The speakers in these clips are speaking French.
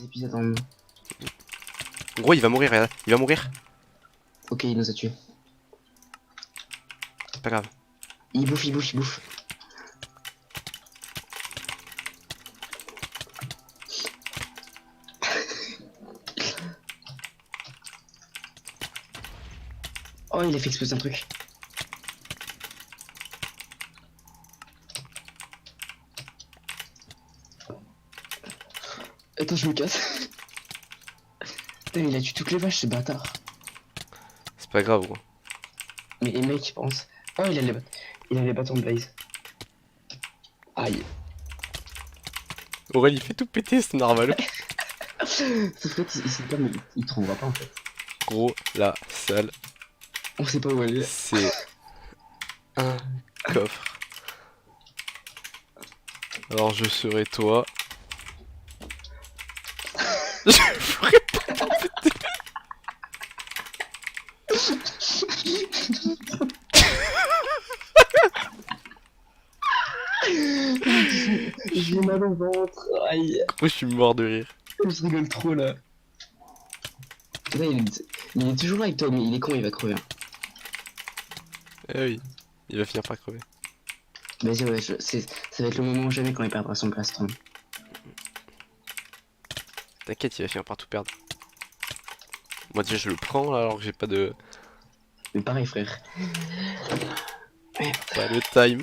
épisodes en... Gros, il va mourir, regarde. Il va mourir. Ok, il nous a tués. C'est pas grave. Il bouffe, il bouffe, il bouffe. Oh, il a fait exploser un truc. Attends, je me casse. Putain, il a tué toutes les vaches, ce bâtard. C'est pas grave, gros. Mais les mecs, pense. Oh, il a les bâtons de Blaze. Aïe. Aurel, il fait tout péter, c'est normal. Sauf que il sait pas, mais il trouvera pas en fait. Gros, la salle, On sait pas où elle est. c'est un coffre. Alors je serai toi. Je ferai pas péter. J'ai mal au ventre. Aïe. Moi je suis mort de rire. Je rigole trop là. Là, il est toujours là avec toi, mais il est con, il va crever. Hein. Eh oui, il va finir par crever. Vas-y, ouais, ça va être le moment ou jamais quand il perdra son plastron. T'inquiète, il va finir par tout perdre. Moi déjà je le prends là alors que j'ai pas de... Mais pareil, frère. Merde. Pas le time.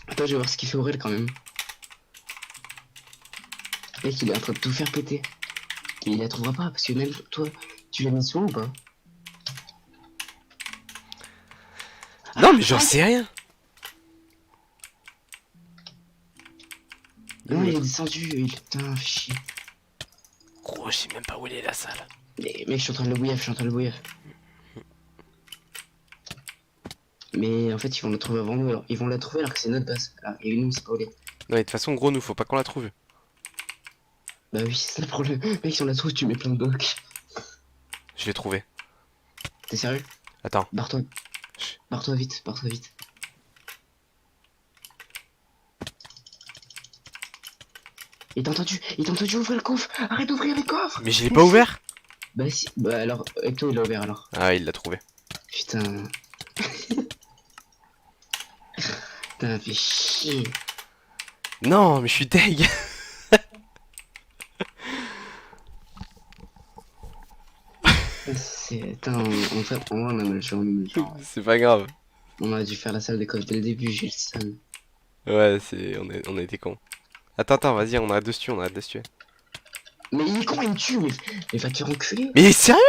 Attends, je vais voir ce qu'il fait Aurel quand même. Le mec, il est en train de tout faire péter. Mais il la trouvera pas, parce que même toi, tu l'as mis soin ou pas? Non mais j'en sais rien. Non, il est descendu, putain, chier. Gros, je sais même pas où elle est la salle. Mais mec, je suis en train de le bouillaf, je suis en train de le bouillaf. Mais en fait, ils vont la trouver avant nous, alors. Ils vont la trouver alors que c'est notre base. Alors, et nous, c'est pas où elle est. Non mais de toute façon gros, nous faut pas qu'on la trouve. Bah oui, c'est ça le problème. Mec, si on la trouve, tu mets plein de blocs. Je l'ai trouvé. T'es sérieux? Attends. Barre-toi. Chut. Barre-toi vite, barre-toi vite. Il t'a entendu ouvrir le coffre. Arrête d'ouvrir les coffres. Mais je l'ai pas ouvert. Bah si, bah alors, Ecto il l'a ouvert alors. Ah il l'a trouvé. Putain. Putain, fait chier. Non mais je suis deg. Putain, en fait, on a mal joué, on a mal joué. C'est pas grave. On a dû faire la salle des coffres dès le début, j'ai le seum. Ouais, on a été cons. Attends, vas-y, on arrête de se tuer, Mais il est con, il me tue, mais va te faire enculer. Mais sérieux?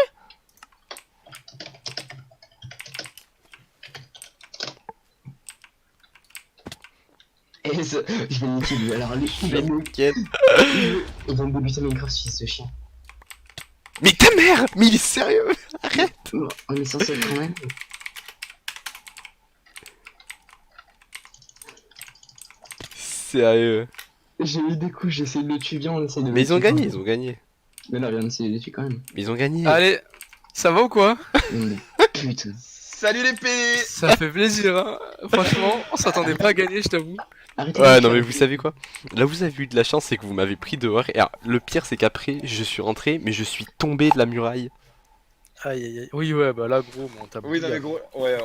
Et je vais le niquer lui, alors lui, il va me... Nickel. Il va me débuter Minecraft, fils de chien. Mais ta mère! Mais il est sérieux! Arrête! On est censé être quand même. Sérieux. J'ai eu des coups, j'ai essayé de le tuer bien, on essaie de Mais le ils ont tuer. gagné, ils ont gagné. Mais là, viens d'essayer de le tuer quand même. Mais ils ont gagné. Allez, ça va ou quoi? Putain. Salut les PD. Ça fait plaisir, hein. Franchement, on s'attendait pas à gagner, je t'avoue. Arrêtez Ouais, de non faire- mais vous savez quoi? Là vous avez eu de la chance, c'est que vous m'avez pris dehors. Et alors, le pire c'est qu'après, je suis rentré, mais je suis tombé de la muraille. Aïe aïe aïe. Oui, ouais, bah là, gros, on t'a Oui, non, mais bouillé. gros, ouais,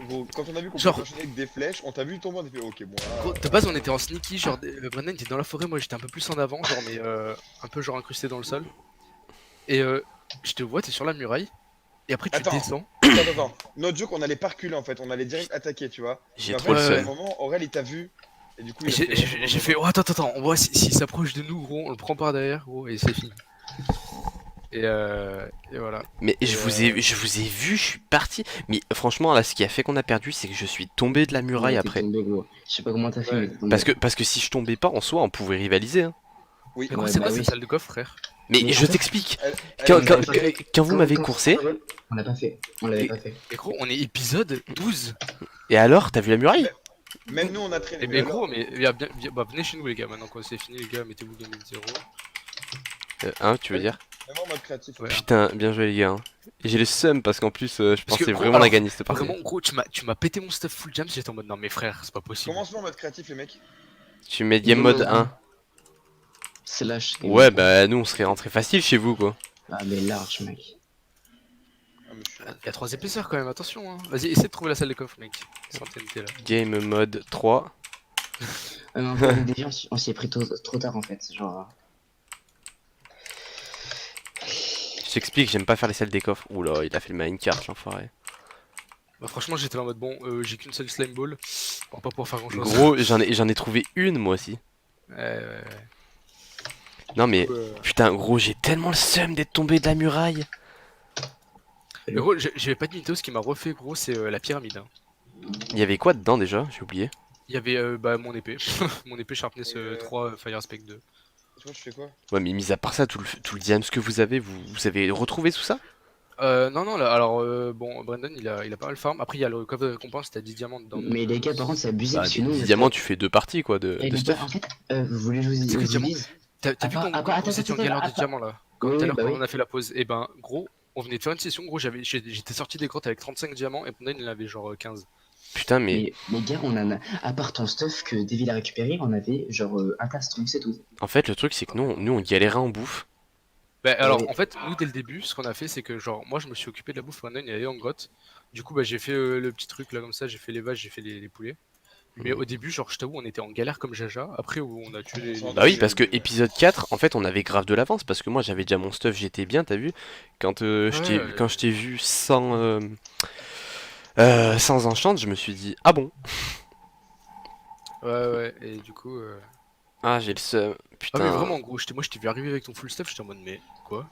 gros, quand on a vu qu'on Genre- pouvait enchaîner avec des flèches, on t'a vu tomber, on a fait ok, bon là. Gros, de base, on était en sneaky, genre, Brennan était dans la forêt, moi j'étais un peu plus en avant, genre, mais un peu genre incrusté dans le sol. Et je te vois, t'es sur la muraille, et après tu Attends. descends. Attends. Notre joke, on allait pas reculer en fait, on allait direct attaquer, tu vois. J'ai Mais en trop fait, le ouais, à un seum. moment, Aurel il t'a vu. Et du coup, Et il a j'ai fait, oh, attends, on voit s'il s'approche de nous, gros, on le prend par derrière, gros, et c'est fini. Et voilà. Mais Et, je vous ai vu, je suis parti. Mais franchement, là, ce qui a fait qu'on a perdu, c'est que je suis tombé de la muraille Ouais, t'es après. tombé, gros. Je sais pas comment t'as fait, Ouais. mais t'es tombé. Parce que si je tombais pas en soi, on pouvait rivaliser. Hein. Oui, Mais gros, Ouais, c'est bah quoi oui. cette salle de coffre, frère? Mais Mais je en fait- t'explique. elle Quand, est quand- dans le- quand vous m'avez Quand- coursé, On l'a pas fait. On l'avait pas fait. Et gros, on est épisode 12. et alors, t'as vu la muraille? Même nous, on a traîné. Et mais gros, mais bah, venez chez nous, les gars, maintenant que c'est fini, les gars, mettez-vous game 0. Hein, tu veux dire? Même en mode créatif. Ouais. Putain, bien joué les gars. Hein. Et j'ai le seum parce qu'en plus, je Parce que, pensais gros, vraiment la alors, gagner cette partie. Vraiment, gros, tu m'as pété mon stuff full jam, j'étais en mode non, mais frère, c'est pas possible. Commence-nous en mode créatif, les mecs. Tu mets game mode 1. Slash. Ouais, bah nous on serait rentré facile chez vous quoi. Ah, mais large, mec. Ah, mais je suis- Il y a 3 épaisseurs quand même, attention. Hein. Vas-y, essaie de trouver la salle des coffres, mec. Sans TNT là. Game mode 3. Mais en fait, déjà, on s'y est pris trop tard en fait. Genre. Je t'explique, j'aime pas faire les salles des coffres. Oula, il a fait le Minecraft, l'enfoiré. Bah, franchement, j'étais là en mode bon, j'ai qu'une seule slime ball. On va pas pouvoir faire grand chose. Gros, j'en ai trouvé une moi aussi. Ouais. Non mais, Ouais. putain, gros, j'ai tellement le seum d'être tombé de la muraille. Mais gros, j'avais pas de mythos, ce qui m'a refait gros, c'est la pyramide. Hein. Il y avait quoi dedans déjà? J'ai oublié. Il y avait bah, mon épée. Mon épée Sharpness 3 Fire Aspect 2. Toi, tu fais quoi? Ouais, mais mis à part ça, tout le diamant que vous avez, vous avez retrouvé tout ça? Non, là, alors, bon, Brandon, il a pas mal farm. Après, il y a le coffre de récompense, t'as 10 diamants dedans. Mais les gars, par contre, c'est abusé Bah, parce que des nous. 10 diamants, tu fais 2 parties quoi de Eh, les stuff. gars, en fait, vous voulez que je C'est que vous diamant. dise T'as vu Attends, quand attends, vous étiez en attends, galère de attends. diamants là? Oui, Tout à l'heure, bah quand oui. on a fait la pause, et ben, gros, on venait de faire une session, gros, j'étais sorti des grottes avec 35 diamants et Brandon, il en avait genre 15. Putain, mais Mais les gars, on en a. À part ton stuff que Devil a récupéré, on avait genre un castron, c'est tout. en fait, le truc c'est que nous on galérait en bouffe. Bah, alors, oui. en fait, nous, dès le début, ce qu'on a fait, c'est que, genre, moi, je me suis occupé de la bouffe, Brandon, il est allé en grotte. Du coup, bah, j'ai fait le petit truc là, comme ça, j'ai fait les vaches, j'ai fait les poulets. Mais au début, genre, je t'avoue, on était en galère comme Jaja. Après, où on a tué les. Bah oui, parce que épisode 4, en fait, on avait grave de l'avance parce que moi j'avais déjà mon stuff, j'étais bien, t'as vu? Quand Ouais. quand je t'ai vu sans enchant, je me suis dit ah bon? Ouais, et du coup. Ah, j'ai le seum. Ah, Putain, mais vraiment, gros, moi, je t'ai vu arriver avec ton full stuff, j'étais en mode, mais quoi?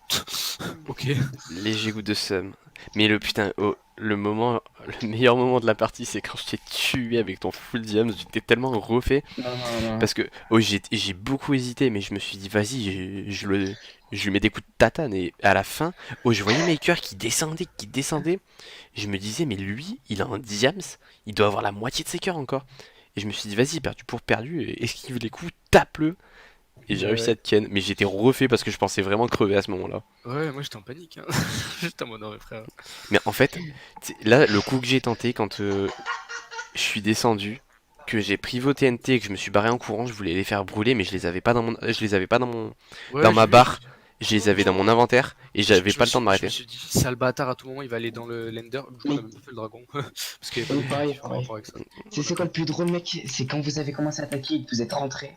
Ok. léger goût de seum. Mais le putain, le meilleur moment de la partie, c'est quand je t'ai tué avec ton full diams. J'étais tellement refait Non. parce que j'ai beaucoup hésité, mais je me suis dit vas-y, je lui mets des coups de tatane et à la fin, je voyais Maker qui descendait. Je me disais mais lui, il a un diams, il doit avoir la moitié de ses cœurs encore. Et je me suis dit vas-y, perdu pour perdu, esquive les coups, tape-le. Et j'ai réussi à te ken, mais j'étais refait parce que je pensais vraiment crever à ce moment-là. Ouais, moi, j'étais en panique, hein. J'étais en mode, non, mais frère. Mais en fait, là, le coup que j'ai tenté quand je suis descendu, que j'ai pris vos TNT et que je me suis barré en courant, je voulais les faire brûler, mais je les avais pas Ouais, dans j'ai ma vu, barre. Je les avais dans mon inventaire et j'avais je pas me le temps de suis- m'arrêter. Je me suis dit, sale bâtard, à tout moment, il va aller dans le Lender. Du coup, on a même pas fait le dragon. Parce qu'il y avait Oui, pas de pareil, par pareil. rapport avec ça. C'est quoi le plus drôle, mec? C'est quand vous avez commencé à attaquer et que vous êtes rentré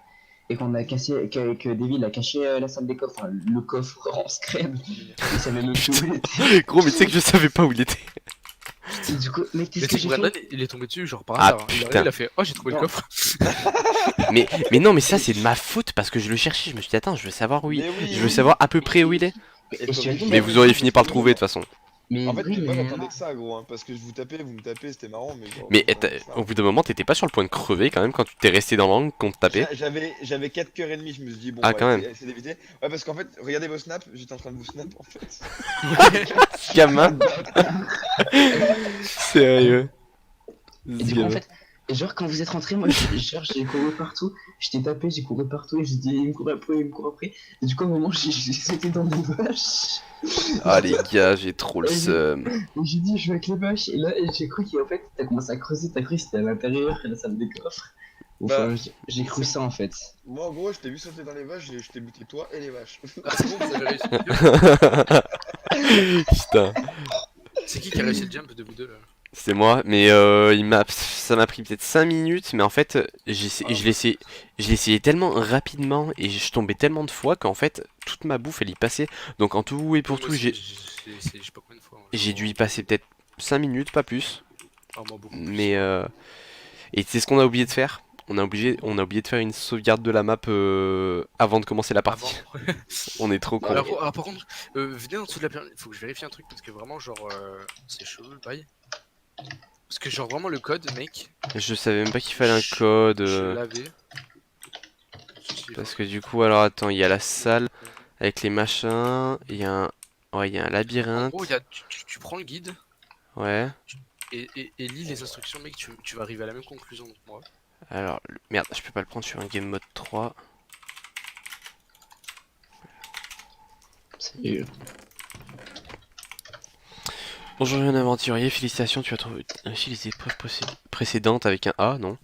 et qu'on a cassé, que Devil a caché la salle des coffres, enfin, le coffre en scrap. Il savait même plus où il était. Gros, mais tu sais que je savais pas où il était. Et du coup, mec, qu'est-ce Mais que tu sais j'ai que Brandon, fait? il est tombé dessus, genre par Ah, hasard. Hein. Il est putain. arrivé, il a fait, oh, j'ai trouvé le Non. coffre. Mais non, mais ça c'est de ma faute parce que je le cherchais. Je me suis dit, attends, je veux savoir où il Mais oui, Je veux savoir à peu près où il est. Et je t'imagine, Mais vous auriez fini par le trouver de toute façon. Mais En fait, oui, moi mais j'attendais que ça, gros, hein, parce que je vous tapais, vous me tapez, c'était marrant, mais bon. Mais vraiment, ça. au bout d'un moment, t'étais pas sur le point de crever quand même quand tu t'es resté dans l'angle qu'on te tapait. J'avais 4 cœurs et demi, je me suis dit, bon, Ah, on va quand même. essayer d'éviter. Ouais, parce qu'en fait, regardez vos snaps, j'étais en train de vous snap en fait. Gamin. Sérieux. Et du coup, en fait, genre, quand vous êtes rentré, moi, j'ai couru partout, je t'ai tapé, j'ai couru partout, et j'ai dit, il me court après, il me court après. Et du coup, à un moment, j'ai sauté dans des vaches. Ah les gars, j'ai trop le seum. Donc, j'ai dit, je vais avec les vaches, et là, j'ai cru qu'en fait, t'as commencé à creuser, t'as cru que c'était à l'intérieur, la salle des coffres. Enfin, Bah, j'ai cru ça, en fait. Moi, en gros, je t'ai vu sauter dans les vaches, je t'ai buté toi et les vaches. Ah, c'est bon, vous avez réussi. Putain, C'est qui a réussi le jump de vous deux là? c'est moi, mais ça m'a pris peut-être 5 minutes, mais en fait, je l'ai essayé tellement rapidement et je tombais tellement de fois qu'en fait, toute ma bouffe elle y passait. Donc en tout et pour Moi tout, aussi, je sais pas combien de fois. Hein. j'ai dû y passer peut-être 5 minutes, pas plus. Ah, moi, beaucoup plus. Mais et c'est ce qu'on a oublié de faire. On a oublié de faire une sauvegarde de la map avant de commencer la partie. Avant. On est trop con. Alors, par contre, venez en dessous de la pyramide, faut que je vérifie un truc parce que vraiment, genre, c'est chelou le bail. Parce que, genre, vraiment, le code, mec, Je savais même pas qu'il fallait un code. je l'avais. Parce que du coup, alors attends, il y a la salle avec les machins. Il y a un, ouais, il y a un En labyrinthe. gros, tu prends le guide Ouais. et lis les instructions, mec, tu vas arriver à la même conclusion que moi. Alors, merde, je peux pas le prendre sur un game mode 3. Salut. Bonjour jeune aventurier, félicitations, tu as réussi les épreuves précédentes avec un A, non?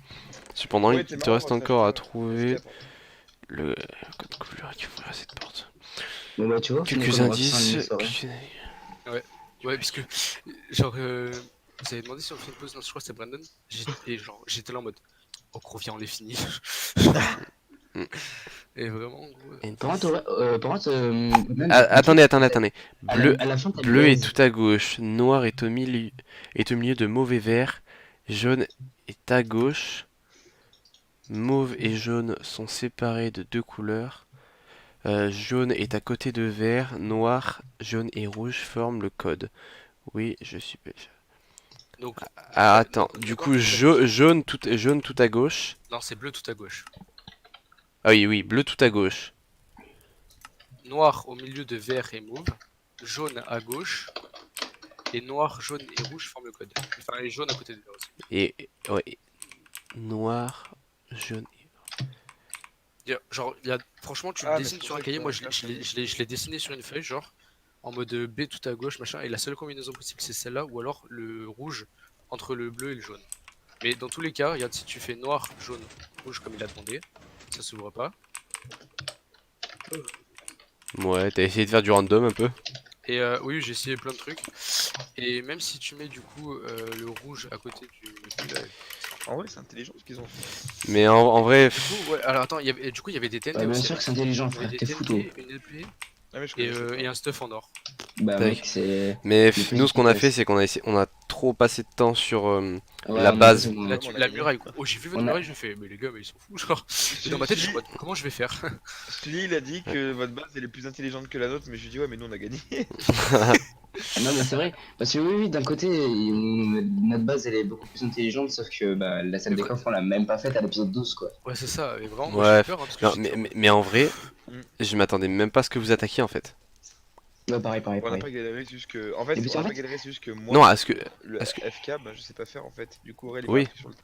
Cependant, Ouais, il t'es te marrant, reste ça, encore à je trouver capte. le code couleur qui ouvrira cette porte. Bon bah tu vois, Quelques finalement, on aura passé indices. une soirée. Ouais, parce que, genre, vous avez demandé si on fait une pause, non, je crois que c'était Brandon. Et genre, j'étais là en mode, oh gros, viens, on les finit. Et vraiment, gros. Par contre, même, Ah, le truc, attendez, c'est attendez, que attendez. à Bleu, à la fin, t'as le bleu est gaz. tout à gauche, noir est au milieu de mauve et vert, jaune est à gauche, mauve et jaune sont séparés de 2 couleurs, jaune est à côté de vert, noir, jaune et rouge forment le code. Oui, je suis belge. Donc, Ah, ouais, attends, non, du d'accord, coup, t'as dit- jaune tout à gauche. non, c'est bleu tout à gauche. Ah oui, oui, bleu tout à gauche. Noir au milieu de vert et mauve. Jaune à gauche. Et noir, jaune et rouge forment le code. Enfin, et jaune à côté de vert aussi. Ouais, noir, jaune. Genre, franchement, tu le Ah, mais dessines c'est sur pour un ça cahier. que Moi, ça- je l'ai dessiné sur une feuille, genre, en mode B tout à gauche, machin. Et la seule combinaison possible, c'est celle-là, ou alors le rouge entre le bleu et le jaune. Mais dans tous les cas, regarde, si tu fais noir, jaune, rouge comme il a demandé, ça s'ouvre pas. Ouais, t'as essayé de faire du random un peu. Et oui, j'ai essayé plein de trucs. Et même si tu mets du coup le rouge à côté du là, En vrai, c'est intelligent ce qu'ils ont fait. Mais en vrai, du coup, ouais, alors attends, du coup, il y avait des TNT Ouais, bien aussi. sûr que c'est intelligent, Il y avait frère, des t'es fou, toi. TNT, une épée Ah, mais je connaissais pas. et un stuff en or. Bah, tac. mec, c'est Mais le plus nous, ce qu'on a fait, efficace. c'est on a trop passé de temps sur Ouais, la on a base. besoin. Là, on a la gagné. muraille, quoi. Oh, j'ai vu votre On a- muraille, je fais, mais les gars, mais ils sont fous, genre. Et dans ma tête, je suis en mode, comment je vais faire? Sully, il a dit que votre base elle est plus intelligente que la nôtre, mais je lui dis ouais, mais nous on a gagné. Non, mais c'est vrai, parce que oui, d'un côté, notre base elle est beaucoup plus intelligente, sauf que bah, la salle Mais des vrai- coffres on l'a même pas faite à l'épisode 12, quoi. Ouais, c'est ça. Et vraiment, moi, j'ai eu Ouais, peur, hein, parce que non, j'étais en mais en vrai, Mm. je m'attendais même pas à ce que vous attaquiez en fait. Ouais, pareil, pareil, On n'a pareil. pas galéré, c'est juste que. En fait, Et puis, on en n'a pas fait- galéré, c'est juste que Non, moi, à ce que. le à ce que- FK, bah je sais pas faire en fait. Du coup, Aurel il m'a Oui. appris sur le.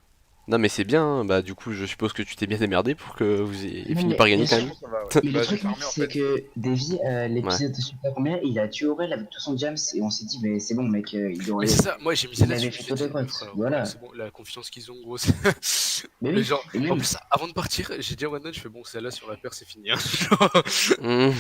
Non, mais c'est bien, hein. Bah, du coup, je suppose que tu t'es bien démerdé pour que vous ayez Non, fini mais par gagner bien quand sûr. même. Ça va, ouais. Mais Bah, le j'ai truc, mec, farmé en c'est fait. que Davy, l'épisode, je sais pas combien, il a tué Aurel avec tout son jams, et on s'est dit, mais c'est bon, mec, il Mais aurait. c'est ça, moi j'ai misé Il là-dessus, avait je me fait suis toute la dit, grotte, frère, voilà. c'est bon, la confiance qu'ils ont, gros. Mais Mais oui, genre, et en même, plus, avant de partir, j'ai dit à One je fais bon, celle-là sur la paire, c'est fini. Hein. Genre, Mmh.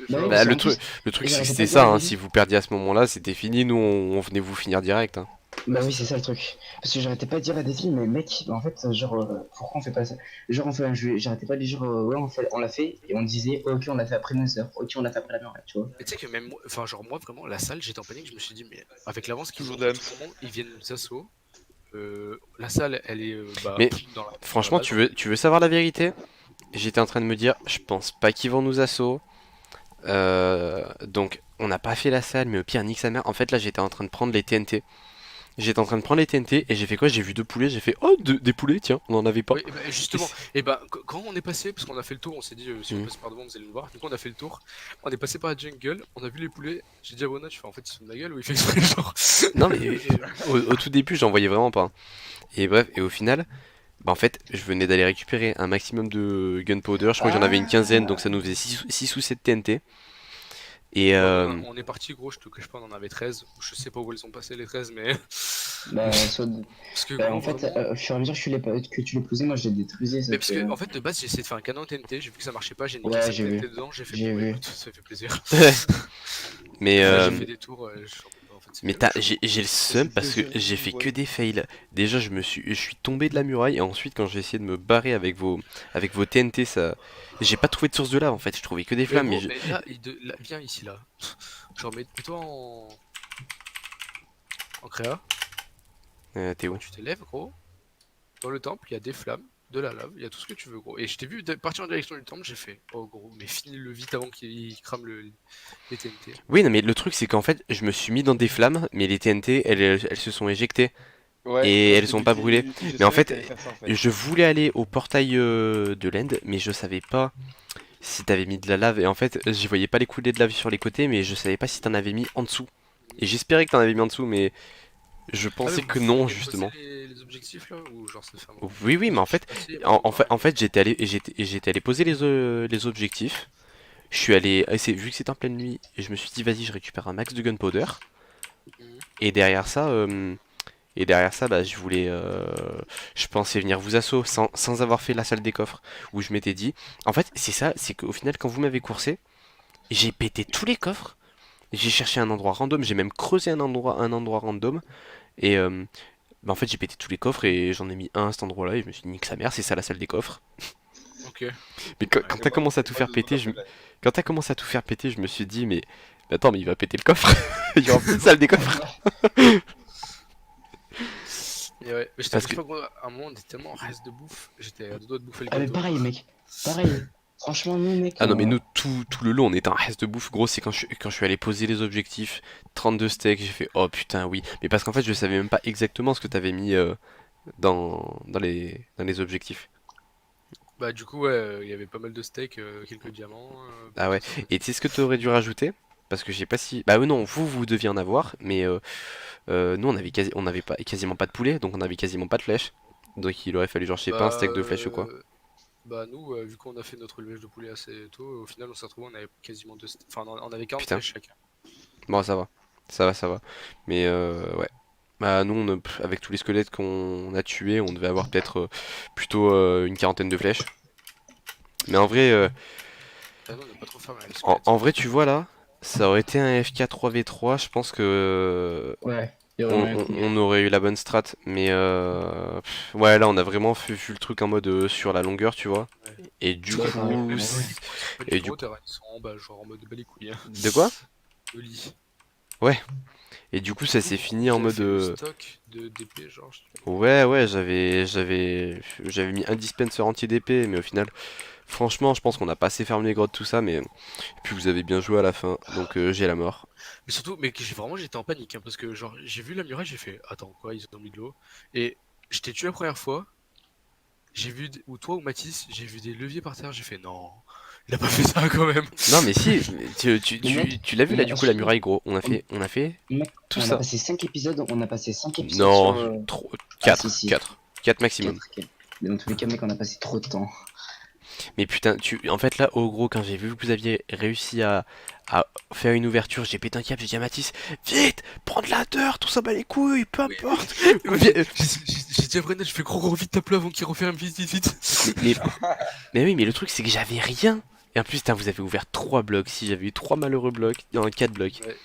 bah oui, Bah, parce le qu'en truc, plus, le truc c'est que j'arrêtais c'était pas de dire ça, à hein. Davy. Si vous perdiez à ce moment-là, c'était fini. Nous, on venait vous finir direct, hein. Bah ouais, oui, c'est c'est ça. ça le truc. Parce que j'arrêtais pas de dire à Davy, mais mec, en fait, genre, pourquoi on fait pas ça? Genre, on fait un jeu, j'arrêtais pas de dire, ouais, on l'a fait, et on disait, ok, on l'a fait après 9 heures, ok, on l'a fait après la muraille, tu vois. Mais tu sais que même moi, enfin, genre, moi vraiment, la salle, j'étais en panique, je me suis dit, mais avec l'avance qu'ils Toujours ont, à Dams. tout moment, ils viennent nous assaut. La salle, elle est bah, Mais dans la franchement, base. tu veux savoir la vérité? J'étais en train de me dire, je pense pas qu'ils vont nous assaut. Donc, on n'a pas fait la salle, mais au pire, nique sa mère. En fait, là, j'étais en train de prendre les TNT. J'étais en train de prendre les TNT et j'ai fait quoi? J'ai vu 2 poulets, j'ai fait oh, des poulets, tiens, on en avait pas. Oui, et bah, justement, et bah, quand on est passé, parce qu'on a fait le tour, on s'est dit, si on Mhm. passe par devant, vous allez nous voir. Du coup, on a fait le tour, on est passé par la jungle, on a vu les poulets. J'ai dit à Wona, je fais en fait, ils sont de ma gueule ou il fait exprès, genre. Non, mais au tout début, j'en voyais vraiment pas. Et bref, et au final, bah en fait, je venais d'aller récupérer un maximum de gunpowder. Je crois que j'en avais une quinzaine, donc ça nous faisait 6 ou 7 TNT. Et Ouais, on est parti, gros, je te cache pas, on en avait 13. Je sais pas où elles sont passées les 13, mais. Bah, soit... Parce que, bah, gros, en fait, vraiment- au fur et à mesure que tu les posais, moi je les détruisais, Mais sauf parce que, en fait, de base, j'ai essayé de faire un canon TNT, j'ai vu que ça marchait pas, j'ai niqué Ouais, 5 j'ai TNT vu. dedans, j'ai fait J'ai bon, vu. écoute, ça fait plaisir. mais Ouais, euh, j'ai fait des tours, j'en peux pas, en fait, c'est mais tellement chaud. j'ai le seum parce que j'ai fait que des fails. Déjà, je suis tombé de la muraille et ensuite, quand j'ai essayé de me barrer avec vos TNT, ça, j'ai pas trouvé de source de lave en fait. Je trouvais que des Mais flammes. gros, Mais mais là, viens ici, là. Genre, mets-toi en créa. t'es où? Tu t'élèves, gros. Dans le temple, il y a des flammes, de la lave, il y a tout ce que tu veux, gros. Et je t'ai vu partir en direction du temple, j'ai fait, oh gros, mais finis-le vite avant qu'il crame les TNT. Oui, non, mais le truc c'est qu'en fait, je me suis mis dans des flammes, mais les TNT, elles se sont éjectées. Ouais, Et moi, elles je ont t'ai pas dit- brûlé. je Mais en savais que fait, t'allais faire ça, en fait. je voulais aller au portail de l'End, mais je savais pas si t'avais mis de la lave. Et en fait, j'y voyais pas les coulées de lave sur les côtés, mais je savais pas si t'en avais mis en dessous. Et j'espérais que t'en avais mis en dessous, mais je pensais que non, justement. Les objectifs là, ou genre c'est fermé. Oui, oui, mais en fait, en fait, j'étais allé poser les objectifs. Je suis allé, vu que c'était en pleine nuit, je me suis dit, vas-y, je récupère un max de gunpowder. Mhm. Et derrière ça, Et derrière ça, bah, je pensais venir vous assaut sans avoir fait la salle des coffres. Où je m'étais dit, en fait, c'est ça, c'est qu'au final, quand vous m'avez coursé, j'ai pété tous les coffres. J'ai cherché un endroit random, j'ai même creusé un endroit random. Et bah, en fait, j'ai pété tous les coffres et j'en ai mis un à cet endroit-là. Et je me suis dit, nique sa mère, c'est ça la salle des coffres. Ok. Mais quand t'as commencé à tout faire péter, quand t'as commencé à tout faire péter, je me suis dit, mais attends, mais il va péter le coffre. Il y aura plus de salle des coffres. Et ouais, mais je Parce t'avoue pas gros, à un moment on était tellement en reste de bouffe, j'étais à deux doigts de bouffer le Ah mais gâteau. pareil mec, pareil. Franchement nous mec. Ah non, mais nous, tout le long, on était un reste de bouffe. Gros, c'est quand je suis allé poser les objectifs, 32 steaks, j'ai fait, oh putain, oui. Mais parce qu'en fait, je savais même pas exactement ce que t'avais mis dans les objectifs. Bah du coup ouais, il y avait pas mal de steaks, quelques diamants. Ah ouais. Et tu sais ce que t'aurais dû rajouter? Parce que je sais pas si. Bah non, vous deviez en avoir, mais nous, on avait pas, quasiment pas de poulet, donc on avait quasiment pas de flèches. Donc il aurait fallu, genre, je sais pas, un Bah, steak de flèches ou quoi. bah nous, vu qu'on a fait notre élevage de poulet assez tôt, au final on s'est retrouvé, on avait quasiment deux enfin on avait 40 Putain. flèches chacun. Bon, ça va. Ça va. Mais ouais. Bah nous, avec tous les squelettes qu'on a tués, on devait avoir peut-être plutôt une quarantaine de flèches. Mais en vrai, Ah non, on n'a pas trop fermé les en, squelettes. en vrai, tu vois là, ça aurait été un FK 3v3, je pense que Ouais, il y aurait on, moyen qu'on gagne. on aurait eu la bonne strat. Mais ouais, là, on a vraiment vu le truc en mode sur la longueur, tu vois. Ouais. Et du Bah, coup, pareil, ouais. Ils sont pas et du du gros terrain, ils sont en bas, genre en mode bas les couilles. Hein. de quoi? Le lit. Ouais. Et du coup, ça s'est fini en Vous avez mode fait le stock de d'épée, genre. ouais, j'avais mis un dispenser entier d'épée, mais au final, franchement, je pense qu'on a pas assez fermé les grottes, tout ça, mais puis vous avez bien joué à la fin, donc j'ai la mort. Mais surtout, mais que j'étais en panique, hein, parce que genre j'ai vu la muraille, j'ai fait attends quoi, ils ont mis de l'eau. Et je t'ai tué la première fois, j'ai vu, ou toi ou Mathis, j'ai vu des leviers par terre, j'ai fait non, il a pas fait ça quand même. Non, mais si, mais Mais mec, tu l'as vu là, mais du à coup, la chaque fois, muraille, gros, on a fait mec, tout on a ça. passé 5 épisodes, sur. Non, trop, Ah 4, si si, 4 maximum. 4. Mais dans tous les cas mec on a passé trop de temps. Mais putain, en fait là, au gros, quand j'ai vu que vous aviez réussi à faire une ouverture, j'ai pété un câble, j'ai dit à Mathis, vite, prends de la dirt, tout ça bat les couilles, peu Oui. importe. Ouais, Viens- j'ai dit à Brennan, je fais gros vite tape-le avant qu'il referme vite. Mais, mais oui, mais le truc c'est que j'avais rien. Et en plus, putain, vous avez ouvert 3 blocs. Si j'avais eu 3 malheureux blocs, non, 4 blocs. Ouais.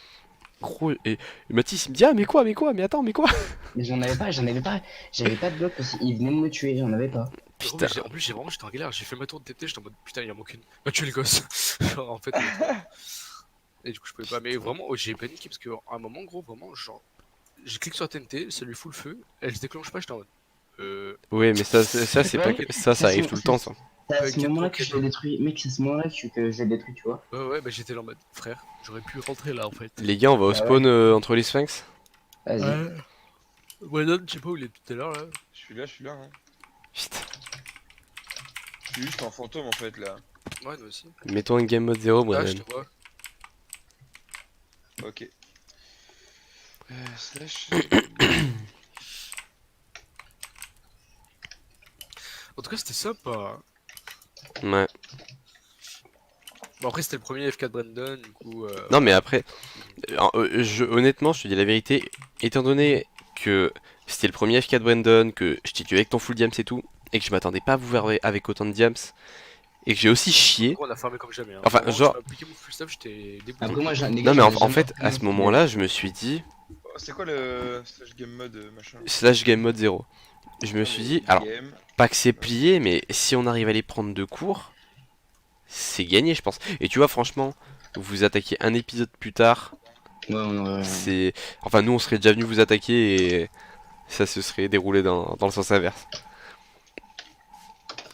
Gros, et Mathis il me dit, ah, mais quoi, mais attends, mais quoi? Mais j'avais pas de bloc parce qu'il venait de me tuer, j'en avais pas. Gros, Putain, en plus j'étais en galère, j'ai fait ma tour de TT, j'étais en mode putain il en manque une. Va tuer les gosses. Genre en fait. Et du coup je pouvais pas. Mais vraiment j'ai paniqué parce qu'à un moment gros vraiment genre. Je clique sur la TNT, ça lui fout le feu, elle se déclenche pas, j'étais en mode. ouais, mais ça c'est pas, Ouais, ça arrive tout le temps, ça. C'est à ce T'inquiète, moment-là que t'inquiète. je l'ai détruit. Mec, c'est à ce moment-là que je l'ai détruit, tu vois. Ouais, bah j'étais là en mode frère, j'aurais pu rentrer là en fait. Les gars, on va au Bah spawn entre les sphinx. Vas-y. Ouais. Brennan, je sais pas où il est tout à l'heure là. Je suis là. Hein. Putain. Je suis juste en fantôme en fait là. Ouais, nous aussi. Mettons un game mode 0, Ah, Brennan. je te vois. Ok. Slash. En tout cas, c'était sympa. Ouais. Bon, après, c'était le premier FK de Brandon, du coup. Non, mais après, honnêtement, je te dis la vérité, étant donné que c'était le premier FK de Brandon, que je t'ai tué avec ton full diams et tout, et que je m'attendais pas à vous voir avec autant de diams, et que j'ai aussi chié. On a farmé comme jamais. Hein. Enfin, Vraiment, genre- tu m'as appliqué mon full stuff, j'étais dégoûté. Après, moi, les Non, gars, mais j'en ai en jamais fait, fait à ce un. moment-là, je me suis dit, C'est quoi le slash game mode machin slash game mode 0. Je me suis dit, alors, Game. pas que c'est plié, mais si on arrive à les prendre de court, c'est gagné, je pense. Et tu vois, franchement, vous attaquez un épisode plus tard, Ouais, on aurait. c'est. Enfin, nous, on serait déjà venu vous attaquer et ça se serait déroulé dans le sens inverse.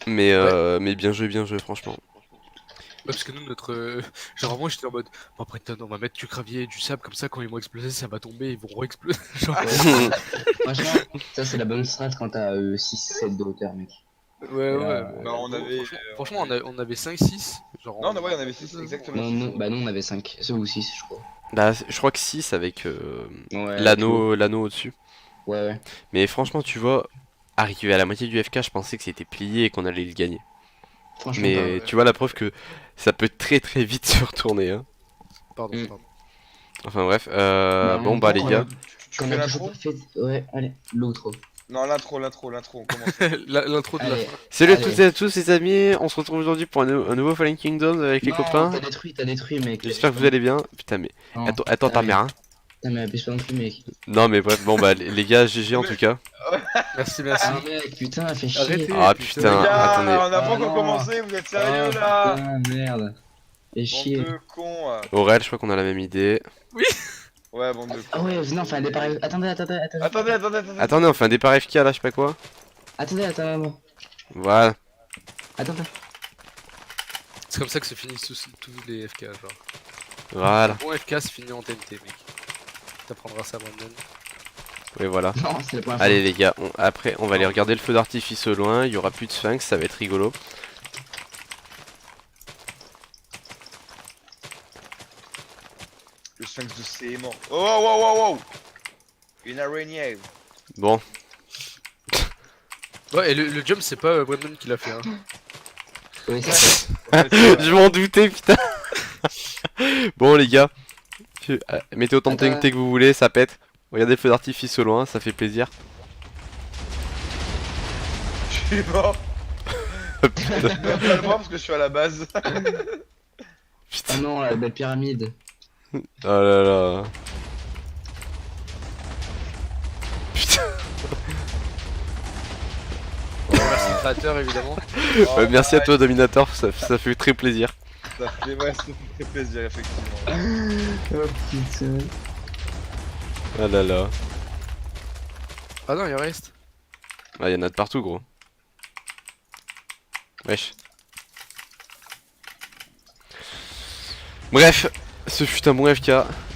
Mais bien joué, franchement. Ouais, parce que nous, notre. Genre, moi, j'étais en mode. Bon, après, on va mettre du gravier et du sable, comme ça, quand ils vont exploser, ça va tomber, ils vont re-exploser. Genre. Ouais. Franchement, ça, c'est la bonne strat quand t'as 6-7 de hauteur, mec. Ouais, ouais. Bah, on avait. Franchement, on avait 5-6. Genre. Non, ouais, on avait 6 exactement. Non, non, bah, non, on avait 5. Ou 6, je crois. Bah, je crois que 6 avec Ouais. l'anneau au-dessus. Ouais. Mais franchement, tu vois, arrivé à la moitié du FK, je pensais que c'était plié et qu'on allait le gagner. Franchement, Mais ouais. tu vois la preuve que ça peut très très vite se retourner. Hein. Pardon, Mm. pardon. Enfin bref, Bah, en bon même bah temps, les gars, Quand on fais a l'intro toujours pas fait. Ouais, allez, l'autre. Non, l'intro, on commence. L'intro de la Allez. fin. Salut à Allez. toutes et à tous les amis, on se retrouve aujourd'hui pour un nouveau Fallen Kingdoms avec les Non, copains. t'as détruit, mec. J'espère que vous allez bien. Putain mais Non. attends ta Allez. mère hein. Putain, mais abuse pas non plus, mec. Non mais bref, bon bah les gars, GG en tout cas. Merci. Ah, mec, putain, fais chier. Arrêtez. Ah putain. putain, Les gars, attendez. on a pas Ah, encore non. commencé, vous êtes sérieux Ah, là? putain, merde. Fais Bande chier. de cons. Aurel, je crois qu'on a la même idée. Ouais, bande de Ah cons. ouais, non, enfin, départ. Attendez. Attendez, on fait un départ FK là, je sais pas quoi. Attendez. Voilà. Attendez. C'est comme ça que se finissent tous les FK, genre. Voilà. Bon FK se finit en TNT, mec. T'apprendras ça, Brandon. Oui voilà. Non, c'est la première fois. Allez les gars, après on va aller regarder le feu d'artifice au loin, il y aura plus de sphinx, ça va être rigolo. Le sphinx de C est mort. Oh, wow. Une araignée. Bon, Ouais, et le jump, c'est pas Brandon qui l'a fait, hein. Oui, c'est je m'en doutais putain. Bon les gars, mettez autant de Attends. TNT que vous voulez, ça pète. Regardez le feu d'artifice au loin, ça fait plaisir. Je suis mort. Putain. Je peux pas le voir parce que je suis à la base. Ah non, la belle pyramide. Oh là là. Putain. Merci créateur, évidemment. Oh, Merci à toi Dominator, ça fait très plaisir. Ça fait très plaisir, effectivement. Oh putain. Ah là là. Ah non, il reste. Ah, y en a de partout gros. Wesh. Bref, ce fut un bon FK.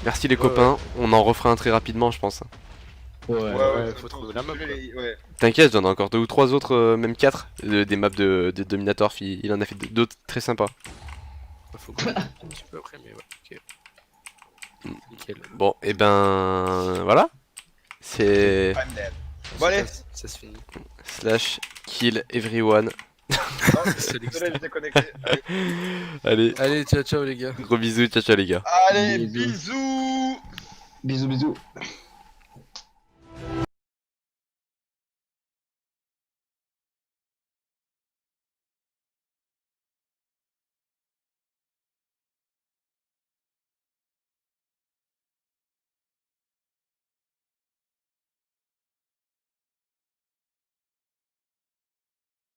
Merci les Ouais, copains. On en refera un très rapidement je pense. Ouais, faut trouver la map, quoi. Ouais. T'inquiète, j'en ai encore 2 ou 3 autres, même 4 des maps de Dominator. Il en a fait d'autres très sympas. Faut qu'on un petit peu après, mais ouais, ok. Nickel. Bon, et ben voilà. C'est I'm dead. Bon, allez. Ça se finit. slash kill everyone. Non, désolé, j'étais connecté. Allez. Allez, Allez, ciao les gars. gros bisous, ciao ciao les gars. Allez, Bisous. bisous. Bisous.